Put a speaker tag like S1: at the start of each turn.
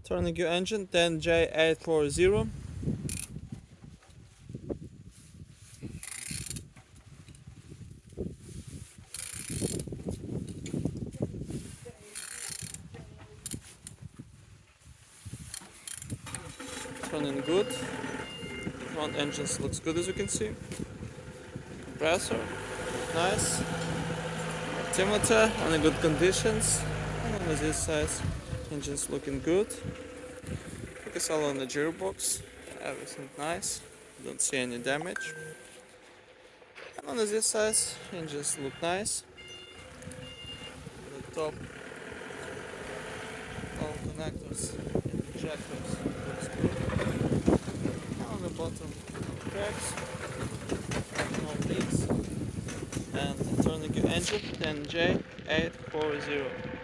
S1: Turning your engine, 10J840. Turning good. Front engine looks good, as you can see. Compressor, nice. Altimeter on a good conditions. And on this side, engine's looking good. Focus all on the gearbox, everything nice. Don't see any damage. And on this side, engines look nice. The top, all connectors, injectors looks good. And on the bottom, cracks, no leaks. And turning your engine, 10J840.